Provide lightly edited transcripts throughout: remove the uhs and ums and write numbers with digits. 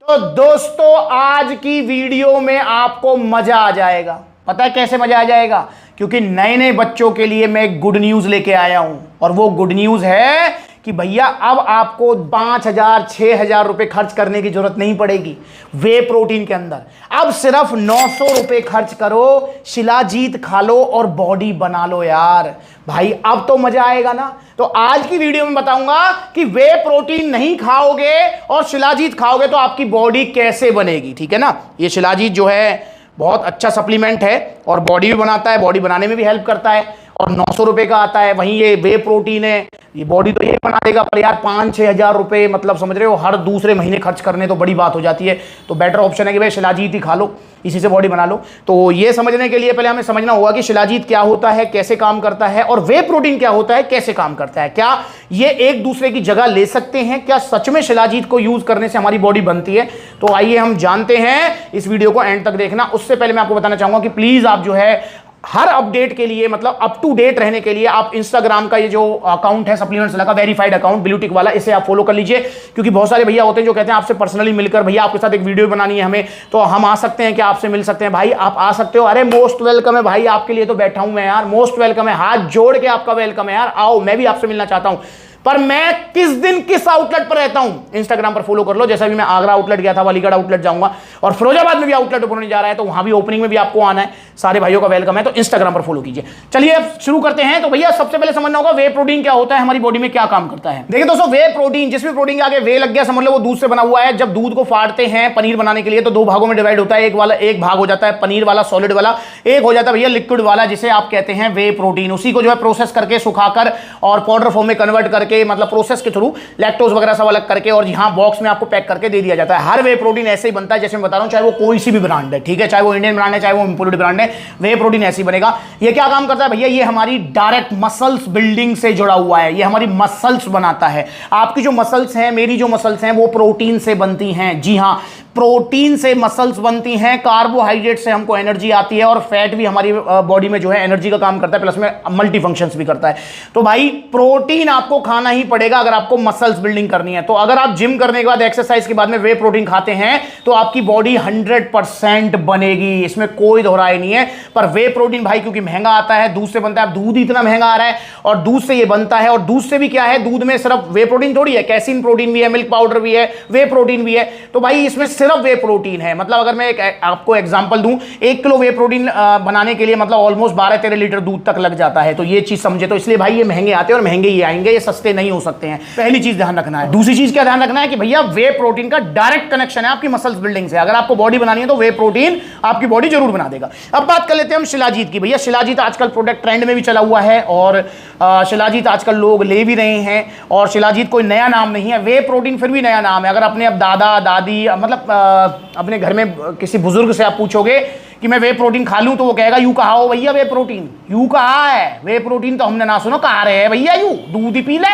तो दोस्तों आज की वीडियो में आपको मजा आ जाएगा। पता है कैसे मजा आ जाएगा? क्योंकि नए नए बच्चों के लिए मैं एक गुड न्यूज लेके आया हूं और वो गुड न्यूज है कि भैया अब आपको 5,000 6,000 रुपए खर्च करने की जरूरत नहीं पड़ेगी वे प्रोटीन के अंदर। अब सिर्फ 900 रुपए खर्च करो, शिलाजीत खा लो और बॉडी बना लो यार। भाई अब तो मजा आएगा ना। तो आज की वीडियो में बताऊंगा कि वे प्रोटीन नहीं खाओगे और शिलाजीत खाओगे तो आपकी बॉडी कैसे बनेगी। ठीक है ना। ये शिलाजीत जो है बहुत अच्छा सप्लीमेंट है और बॉडी भी बनाता है, बॉडी बनाने में भी हेल्प करता है और 900 रुपए का आता है। वहीं ये वे प्रोटीन है, ये बॉडी तो ये बना देगा, पर यार 5-6 हज़ार रुपए मतलब समझ रहे हो हर दूसरे महीने खर्च करने तो बड़ी बात हो जाती है। तो बेटर ऑप्शन है कि भाई शिलाजीत ही खा लो, इसी से बॉडी बना लो। तो ये समझने के लिए पहले हमें समझना होगा कि शिलाजीत क्या होता है, कैसे काम करता है, और वे प्रोटीन क्या होता है, कैसे काम करता है। क्या ये एक दूसरे की जगह ले सकते हैं? क्या सच में शिलाजीत को यूज करने से हमारी बॉडी बनती है? तो आइए हम जानते हैं। इस वीडियो को एंड तक देखना। उससे पहले मैं आपको बताना चाहूंगा कि प्लीज आप जो है हर अपडेट के लिए, मतलब अप टू डेट रहने के लिए, आप इंस्टाग्राम का ये जो अकाउंट है सप्लीमेंट्स का वेरीफाइड अकाउंट ब्लूटिक वाला, इसे आप फॉलो कर लीजिए। क्योंकि बहुत सारे भैया होते हैं जो कहते हैं आपसे पर्सनली मिलकर भैया आपके साथ एक वीडियो बनानी है हमें, तो हम आ सकते हैं क्या, आपसे मिल सकते हैं? भाई आप आ सकते हो। अरे मोस्ट वेलकम है भाई, आपके लिए तो बैठा हूं मैं यार। मोस्ट वेलकम है, हाथ जोड़ के आपका वेलकम है यार। आओ, मैं भी आपसे मिलना चाहता हूं। पर मैं किस दिन किस आउटलेट पर रहता हूं इंस्टाग्राम पर फॉलो कर लो। जैसा भी मैं आगरा आउटलेट गया था, अलीगढ़ आउटलेट जाऊंगा और फिरोजाबाद में भी आउटलेट ओपन होने जा रहा है, तो वहां भी ओपनिंग में भी आपको आना है। सारे भाइयों का वेलकम है, तो इंस्टाग्राम पर फॉलो कीजिए। चलिए अब शुरू करते हैं। तो भैया सबसे पहले समझना होगा वे प्रोटीन क्या होता है, हमारी बॉडी में क्या काम करता है। देखिए दोस्तों, वे प्रोटीन, जिस भी प्रोटीन के आगे वे लग गया समझ लो वो दूध से बना हुआ है। जब दूध को फाड़ते हैं पनीर बनाने के लिए तो दो भागों में डिवाइड होता है। एक भाग हो जाता है पनीर वाला, सॉलिड वाला। एक हो जाता है भैया लिक्विड वाला, जिसे आप कहते हैं वे प्रोटीन। उसी को जो है प्रोसेस करके, सुखाकर और पाउडर फॉर्म में कन्वर्ट करके, मतलब प्रोसेस के थ्रू लैक्टोज वगैरह सब अलग करके और यहां बॉक्स में आपको पैक करके दे दिया जाता है। हर वे प्रोटीन ऐसे ही बनता है जैसे मैं बता रहा हूं, चाहे वो कोई सी भी ब्रांड है। ठीक है, चाहे वो इंडियन ब्रांड है, चाहे वो इंपोर्टेड ब्रांड है, वे प्रोटीन ऐसे ही बनेगा। ये क्या काम करता है भैया? ये हमारी डायरेक्ट मसल्स बिल्डिंग से जुड़ा हुआ है। ये हमारी मसल्स बनाता है। आपकी जो मसल्स हैं, मेरी जो मसल्स हैं, वो प्रोटीन से बनती हैं। जी हां, प्रोटीन से मसल्स बनती हैं। कार्बोहाइड्रेट से हमको एनर्जी आती है और फैट भी हमारी बॉडी में जो है एनर्जी का काम करता है, प्लस में मल्टी फंक्शंस भी करता है। तो भाई प्रोटीन आपको खाना ही पड़ेगा अगर आपको मसल्स बिल्डिंग करनी है। तो अगर आप जिम करने के बाद, एक्सरसाइज के बाद में वे प्रोटीन खाते हैं तो आपकी बॉडी 100% बनेगी, इसमें कोई दोहराई नहीं है। पर वे प्रोटीन भाई क्योंकि महंगा आता है, दूध से बनता है। दूध इतना महंगा आ रहा है और दूध से ये बनता है। और दूध से भी क्या है, दूध में सिर्फ वे प्रोटीन थोड़ी है, कैसीन प्रोटीन भी है, मिल्क पाउडर भी है, वे प्रोटीन भी है। तो भाई इसमें सिर्फ वे प्रोटीन है। मतलब अगर मैं आपको एग्जांपल दूं, 1 किलो वे प्रोटीन बनाने के लिए मतलब ऑलमोस्ट 12-13 लीटर दूध तक लग जाता है। तो ये चीज समझे। तो इसलिए भाई ये महंगे आते हैं और महंगे ही आएंगे, ये सस्ते नहीं हो सकते हैं। पहली चीज ध्यान रखना है। दूसरी चीज क्या ध्यान रखना है कि भैया वे प्रोटीन का डायरेक्ट कनेक्शन है आपकी मसल्स बिल्डिंग से। अगर आपको बॉडी बनानी है तो वे प्रोटीन आपकी बॉडी जरूर बना देगा। अब बात कर लेते हैं हम शिलाजीत की। भैया शिलाजीत आजकल प्रोडक्ट ट्रेंड में भी चला हुआ है और शिलाजीत आजकल लोग ले भी रहे हैं। और शिलाजीत कोई नया नाम नहीं है, वे प्रोटीन फिर भी नया नाम है। अगर अपने अब दादा दादी, मतलब अपने घर में किसी बुजुर्ग से आप पूछोगे कि मैं वे प्रोटीन खा लूं तो वो कहेगा यू कहा हो भैया, वे प्रोटीन यू कहा है, वे प्रोटीन तो हमने ना सुनो, कहा रहे हैं भैया यू दूध ही पी ले,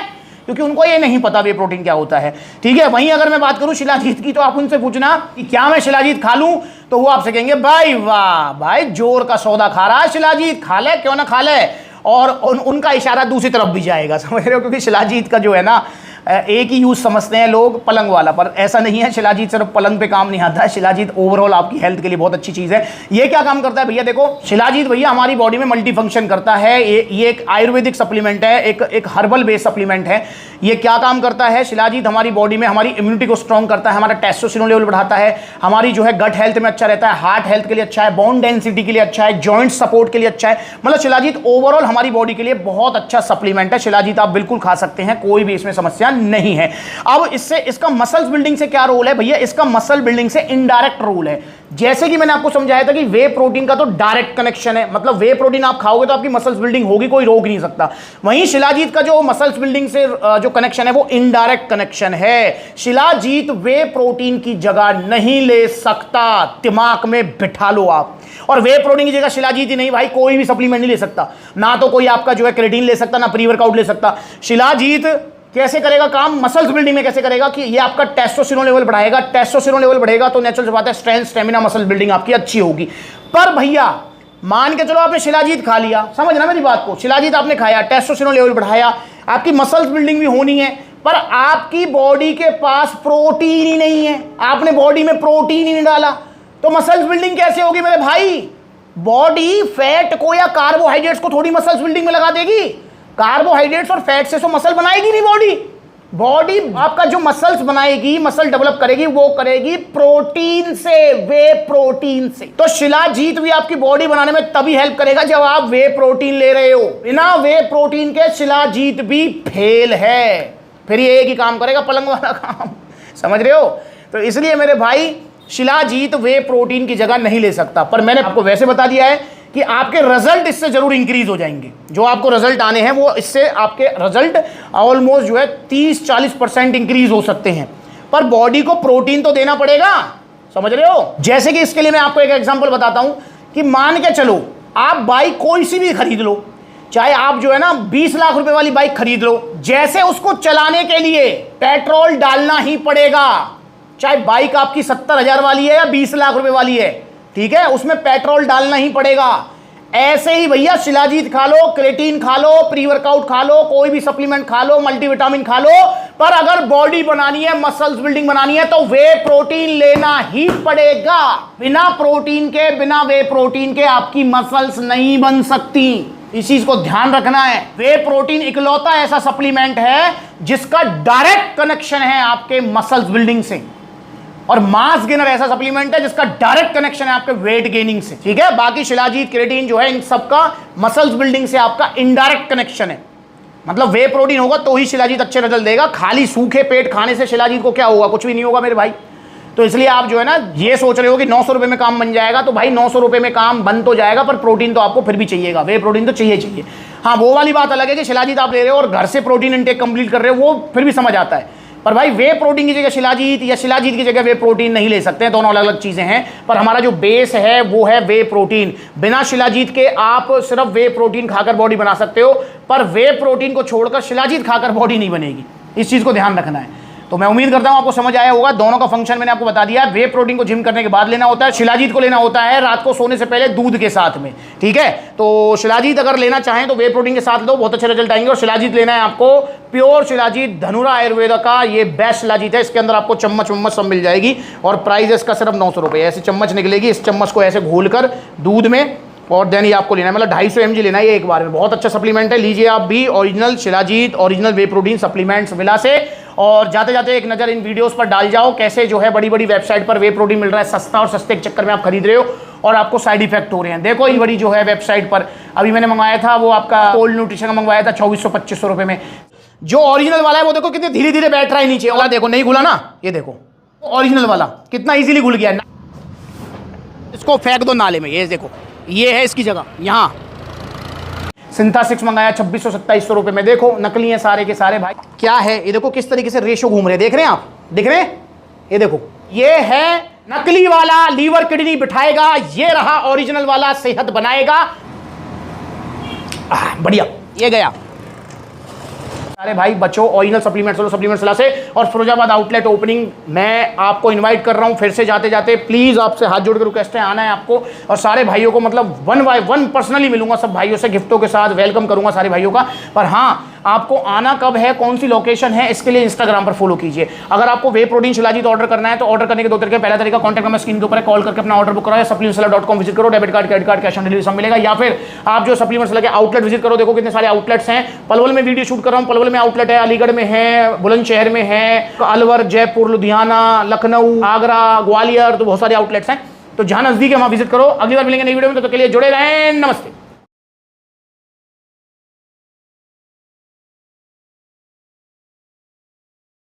क्योंकि उनको ये नहीं पता वे प्रोटीन क्या होता है। ठीक है। वहीं अगर मैं बात करूं शिलाजीत की, तो आप उनसे पूछना कि क्या मैं शिलाजीत खा लूं, तो वो आपसे कहेंगे भाई वाह भाई, जोर का सौदा खा रहा है शिलाजीत, खा ले, क्यों ना खा ले। और उनका इशारा दूसरी तरफ भी जाएगा, समझ रहे हो? क्योंकि शिलाजीत का जो है ना, एक ही यूज समझते हैं लोग, पलंग वाला, पर ऐसा नहीं है। शिलाजीत सिर्फ पलंग पे काम नहीं आता है, शिलाजीत ओवरऑल आपकी हेल्थ के लिए बहुत अच्छी चीज है। ये क्या काम करता है भैया? देखो शिलाजीत भैया हमारी बॉडी में मल्टी फंक्शन करता है। ये एक आयुर्वेदिक सप्लीमेंट है, एक हर्बल बेस्ड सप्लीमेंट है। ये क्या काम करता है? शिलाजीत हमारी बॉडी में हमारी इम्यूनिटी को स्ट्रॉन्ग करता है, हमारा टेस्टोस्टेरोन लेवल बढ़ाता है, हमारी जो है गट हेल्थ में अच्छा रहता है, हार्ट हेल्थ के लिए अच्छा है, बोन डेंसिटी के लिए अच्छा है, जॉइंट सपोर्ट के लिए अच्छा है। मतलब शिलाजीत ओवरऑल हमारी बॉडी के लिए बहुत अच्छा सप्लीमेंट है। शिलाजीत आप बिल्कुल खा सकते हैं, कोई भी इसमें समस्या नहीं है। अब इससे, इसका मसल्स बिल्डिंग से क्या रोल है भैया? इसका मसल बिल्डिंग से इनडायरेक्ट रोल है। जैसे कि मैंने आपको समझाया था कि वे प्रोटीन का तो डायरेक्ट कनेक्शन है, मतलब वे प्रोटीन आप खाओगे तो आपकी मसल्स बिल्डिंग होगी, कोई रोक नहीं सकता। वहीं शिलाजीत का जो मसल्स बिल्डिंग से जो कनेक्शन है वो इनडायरेक्ट कनेक्शन है। शिलाजीत वे प्रोटीन की जगह नहीं ले सकता, दिमाग में बिठा लो आप। और वे प्रोटीन की जगह शिलाजीत ही नहीं भाई, कोई भी सप्लीमेंट नहीं ले सकता। ना तो कोई आपका जो है क्रेटीन ले सकता, ना प्री वर्कआउट ले सकता। शिलाजीत कैसे करेगा काम? मसल्स बिल्डिंग में कैसे करेगा कि ये आपका टेस्टोस्टेरोन लेवल बढ़ाएगा। टेस्टोस्टेरोन लेवल बढ़ेगा तो नेचुरल सी बात है स्ट्रेंथ, स्टेमिना, मसल बिल्डिंग आपकी अच्छी होगी। पर भैया मान के चलो आपने शिलाजीत खा लिया, समझना मेरी बात को, शिलाजीत आपने खाया, टेस्टोस्टेरोन लेवल बढ़ाया, आपकी मसल्स बिल्डिंग भी होनी है, पर आपकी बॉडी के पास प्रोटीन ही नहीं है, आपने बॉडी में प्रोटीन ही नहीं डाला, तो मसल्स बिल्डिंग कैसे होगी मेरे भाई? बॉडी फैट को या कार्बोहाइड्रेट्स को थोड़ी मसल्स बिल्डिंग में लगा देगी। कार्बोहाइड्रेट्स और फैट से तो मसल बनाएगी नहीं बॉडी। बॉडी आपका जो मसल्स बनाएगी, मसल डेवलप करेगी, वो करेगी प्रोटीन से, वे प्रोटीन से। तो शिलाजीत भी आपकी बॉडी बनाने में तभी हेल्प करेगा जब आप वे प्रोटीन ले रहे हो। बिना वे प्रोटीन के शिलाजीत भी फेल है, फिर ये एक ही काम करेगा, पलंग वाला काम। समझ रहे हो? तो इसलिए मेरे भाई शिलाजीत वे प्रोटीन की जगह नहीं ले सकता। पर मैंने आपको वैसे बता दिया है कि आपके रिजल्ट इससे जरूर इंक्रीज हो जाएंगे। जो आपको रिजल्ट आने हैं वो इससे आपके रिजल्ट ऑलमोस्ट जो है 30-40% इंक्रीज हो सकते हैं। पर बॉडी को प्रोटीन तो देना पड़ेगा, समझ रहे हो? जैसे कि इसके लिए मैं आपको एक एग्जांपल बताता हूं कि मान के चलो आप बाइक कोई सी भी खरीद लो, चाहे आप जो है ना 20 लाख रुपए वाली बाइक खरीद लो, जैसे उसको चलाने के लिए पेट्रोल डालना ही पड़ेगा। चाहे बाइक आपकी 70,000 वाली है या 20 लाख रुपए वाली है, ठीक है, उसमें पेट्रोल डालना ही पड़ेगा। ऐसे ही भैया शिलाजीत खा लो, क्रेटीन खा लो, प्री वर्कआउट खा लो, कोई भी सप्लीमेंट खा लो, मल्टीविटामिन खा लो, पर अगर बॉडी बनानी है, मसल्स बिल्डिंग बनानी है, तो वे प्रोटीन लेना ही पड़ेगा। बिना प्रोटीन के, बिना वे प्रोटीन के आपकी मसल्स नहीं बन सकती। इस चीज को ध्यान रखना है। वे प्रोटीन इकलौता ऐसा सप्लीमेंट है जिसका डायरेक्ट कनेक्शन है आपके मसल्स बिल्डिंग से, और मास गेनर ऐसा सप्लीमेंट है जिसका डायरेक्ट कनेक्शन है आपके वेट गेनिंग से, ठीक है। बाकी शिलाजीत, क्रेटीन जो है, इन सबका मसल्स बिल्डिंग से आपका इनडायरेक्ट कनेक्शन है। मतलब वे प्रोटीन होगा तो ही शिलाजीत अच्छे रिजल्ट देगा। खाली सूखे पेट खाने से शिलाजीत को क्या होगा? कुछ भी नहीं होगा मेरे भाई। तो इसलिए आप जो है ना ये सोच रहे हो कि 900 रुपए में काम बन जाएगा, तो भाई 900 रुपए में काम बन तो जाएगा, पर प्रोटीन तो आपको फिर भी चाहिएगा। वे प्रोटीन तो चाहिए। हाँ, वो वाली बात अलग है कि शिलाजीत आप ले रहे हो और घर से प्रोटीन इंटेक कंप्लीट कर रहे हो, वो फिर भी समझ आता है। पर भाई वे प्रोटीन की जगह शिलाजीत या शिलाजीत की जगह वे प्रोटीन नहीं ले सकते हैं, दोनों अलग अलग चीजें हैं। पर हमारा जो बेस है वो है वे प्रोटीन। बिना शिलाजीत के आप सिर्फ वे प्रोटीन खाकर बॉडी बना सकते हो, पर वे प्रोटीन को छोड़कर शिलाजीत खाकर बॉडी नहीं बनेगी। इस चीज को ध्यान रखना है। तो मैं उम्मीद करता हूं आपको समझ आया होगा। दोनों का फंक्शन मैंने आपको बता दिया है। वे प्रोटीन को जिम करने के बाद लेना होता है, शिलाजीत को लेना होता है रात को सोने से पहले दूध के साथ में, ठीक है। तो शिलाजीत अगर लेना चाहें तो वे प्रोटीन के साथ लो, बहुत अच्छे रिजल्ट आएंगे। और शिलाजीत लेना है आपको प्योर शिलाजीत, धनुरा आयुर्वेदा का ये बेस्ट शिलाजीत है। इसके अंदर आपको चम्मच वम्मच सब मिल जाएगी, और प्राइस इसका सिर्फ 900 रुपये। ऐसे चम्मच निकलेगी, इस चम्मच को ऐसे घोल कर दूध में, और देन ये आपको लेना है, मतलब 250 mg लेना है ये एक बार में। बहुत अच्छा सप्लीमेंट है, लीजिए आप भी। ओरिजिनल शिलाजीत, ओरिजिनल वे प्रोटीन सप्लीमेंट्स विला से। और जाते जाते एक नज़र इन वीडियोस पर डाल जाओ, कैसे जो है बड़ी बड़ी वेबसाइट पर वे प्रोटीन मिल रहा है सस्ता, और सस्ते के चक्कर में आप खरीद रहे हो और आपको साइड इफेक्ट हो रहे हैं। देखो ये बड़ी जो है वेबसाइट पर अभी मैंने मंगवाया था, वो आपका कोल्ड न्यूट्रिशन का मंगवाया था 2400-2500 रुपये में। जो ओरिजिनल वाला है वो देखो कितने धीरे धीरे बैठ रहा है नीचे, और देखो नहीं घुला ना, ये देखो ओरिजिनल वाला कितना ईजिली घुल गया। इसको फेंक दो नाले में, ये देखो ये है इसकी जगह। यहाँ सिंथेसिक्स मंगाया 2600-2700 रुपए में। देखो नकली है सारे के सारे भाई। क्या है ये देखो किस तरीके से रेशो घूम रहे हैं, देख रहे हैं आप? दिख रहे हैं? ये देखो ये है नकली वाला, लीवर किडनी बिठाएगा। ये रहा ओरिजिनल वाला, सेहत बनाएगा। बढ़िया, ये गया। अरे भाई बच्चों, ओरिजिनल सप्लीमेंट सलाह से। और फिरोजाबाद आउटलेट ओपनिंग मैं आपको इनवाइट कर रहा हूं फिर से। जाते जाते प्लीज आपसे हाथ जोड़ कर रिक्वेस्ट है, आना है आपको। और सारे भाइयों को मतलब 1 by 1 पर्सनली मिलूंगा सब भाइयों से, गिफ्टों के साथ वेलकम करूंगा सारे भाइयों का। पर हाँ, आपको आना कब है, कौन सी लोकेशन है, इसके लिए इंस्टाग्राम पर फॉलो कीजिए। अगर आपको वे प्रोटीन शिलाजीत ऑर्डर करना है तो ऑर्डर करने के 2 तरीके। पहला तरीका कॉन्टैक्ट नंबर स्क्रीन के ऊपर है, कॉल करके अपना ऑर्डर बुक कराओ, या supplementsala.com विजिट करो, debit card, credit card, cash on delivery सब मिलेगा। या फिर आप जो सप्लीमेंट्स लगे आउटलेट विजिट करो, देखो कितने सारे आउटलेट्स हैं। पलवल में वीडियो शूट कर रहा हूँ, पलवल में आउटलेट है, अलीगढ़ में है, बुलंदशहर में है, अलवर, जयपुर, लुधियाना, लखनऊ, आगरा, ग्वालियर, तो बहुत सारे आउटलेट्स हैं। तो जहां नजदीक है वहां विजिट करो। अगली बार मिलेंगे नई वीडियो में, तो के लिए जुड़े रहें। नमस्ते।